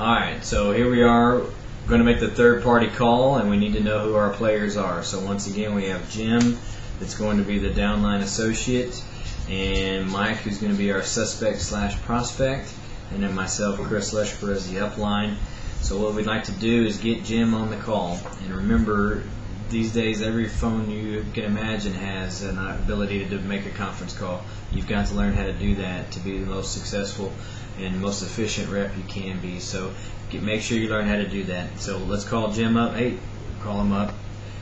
Alright, so here we are going to make the third party call, and we need to know who our players are. So once again, we have Jim that's going to be the downline associate, and Mike, who's going to be our suspect slash prospect, and then myself, Chris Leshper, as the upline. So what we'd like to do is get Jim on the call. And remember, these days every phone you can imagine has an ability to make a conference call. You've got to learn how to do that to be the most successful and most efficient rep you can be. So make sure you learn how to do that. So let's call Jim up. Hey, call him up.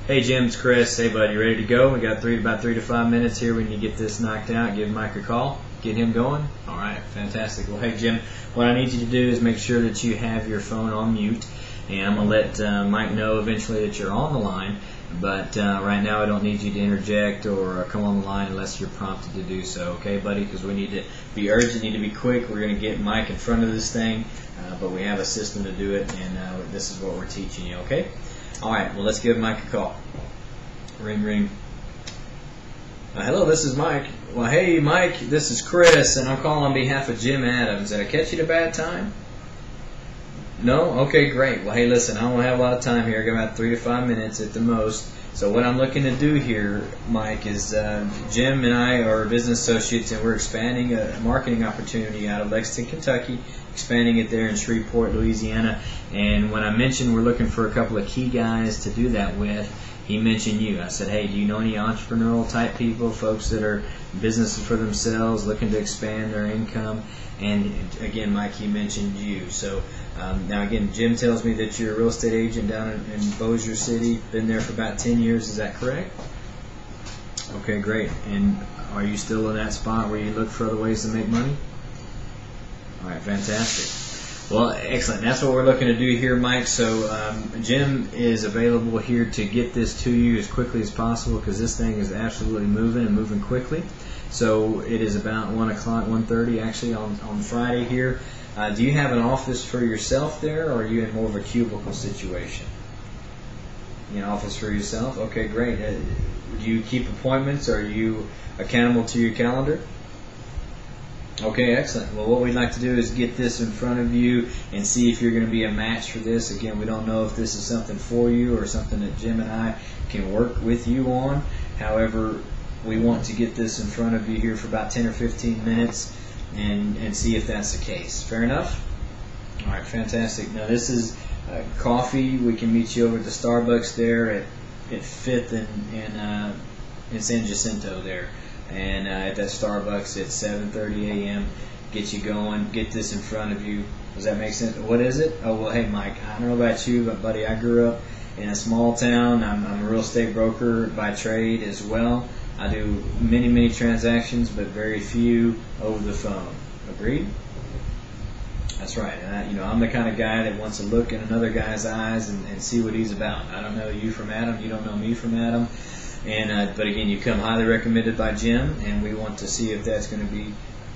Hey Jim, it's Chris. Hey bud, you ready to go? We got about 3 to 5 minutes here. When you get this knocked out, give Mike a call. Get him going. All right, fantastic. Well, hey Jim, what I need you to do is make sure that you have your phone on mute, and I'm gonna let Mike know eventually that you're on the line. But right now, I don't need you to interject or come on the line unless you're prompted to do so. Okay, buddy? Because we need to be urgent, need to be quick. We're gonna get Mike in front of this thing, but we have a system to do it, and this is what we're teaching you. Okay? All right. Well, let's give Mike a call. Ring, ring. Hello, this is Mike. Well, hey, Mike, this is Chris, and I'm calling on behalf of Jim Adams. Did I catch you at a bad time? No? Okay, great. Well, hey, listen, I don't have a lot of time here. I got about 3 to 5 minutes at the most. So what I'm looking to do here, Mike, is Jim and I are business associates, and we're expanding a marketing opportunity out of Lexington, Kentucky, expanding it there in Shreveport, Louisiana. And when I mentioned we're looking for a couple of key guys to do that with, he mentioned you. I said, hey, do you know any entrepreneurial type people, folks that are businesses for themselves, looking to expand their income? And again, Mike, he mentioned you. So now again, Jim tells me that you're a real estate agent down in Bossier City, been there for about 10 years. Is that correct? Okay, great. And are you still in that spot where you look for other ways to make money? All right, fantastic. Well, excellent. That's what we're looking to do here, Mike. So Jim is available here to get this to you as quickly as possible, because this thing is absolutely moving and moving quickly. So it is about 1 o'clock, 1:30 actually on Friday here. Do you have an office for yourself there, or are you in more of a cubicle situation? An office for yourself? Okay, great. Do you keep appointments? Are you accountable to your calendar? Okay, excellent. Well, what we'd like to do is get this in front of you and see if you're going to be a match for this. Again, we don't know if this is something for you or something that Jim and I can work with you on. However, we want to get this in front of you here for about 10 or 15 minutes and see if that's the case. Fair enough? All right, fantastic. Now, this is coffee. We can meet you over at the Starbucks there at 5th in San Jacinto there. And at that Starbucks at 7:30 a.m. Get you going. Get this in front of you. Does that make sense? What is it? Oh, well, hey, Mike, I don't know about you, but, buddy, I grew up in a small town. I'm a real estate broker by trade as well. I do many, many transactions, but very few over the phone. Agreed? That's right. And I'm the kind of guy that wants to look in another guy's eyes and see what he's about. I don't know you from Adam. You don't know me from Adam. And but again, you come highly recommended by Jim, and we want to see if that's going to be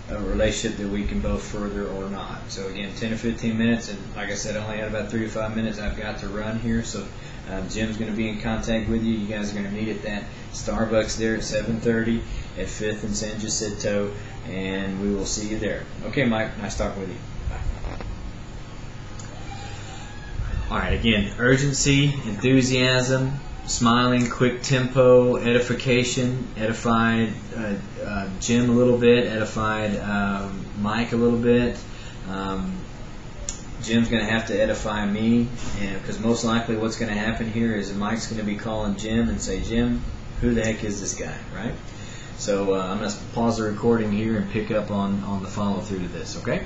a relationship that we can both further or not. So again, 10 or 15 minutes, and like I said, I only had about 3 to 5 minutes. I've got to run here, so Jim's going to be in contact with you. You guys are going to meet at that Starbucks there at 7:30 at 5th and San Jacinto, and we will see you there. Okay, Mike, nice talking with you. Bye. All right, again, urgency, enthusiasm, smiling, quick tempo, edification, edified Jim a little bit, edified Mike a little bit. Jim's going to have to edify me, because most likely what's going to happen here is Mike's going to be calling Jim and say, Jim, who the heck is this guy, right? So I'm going to pause the recording here and pick up on the follow-through to this, okay?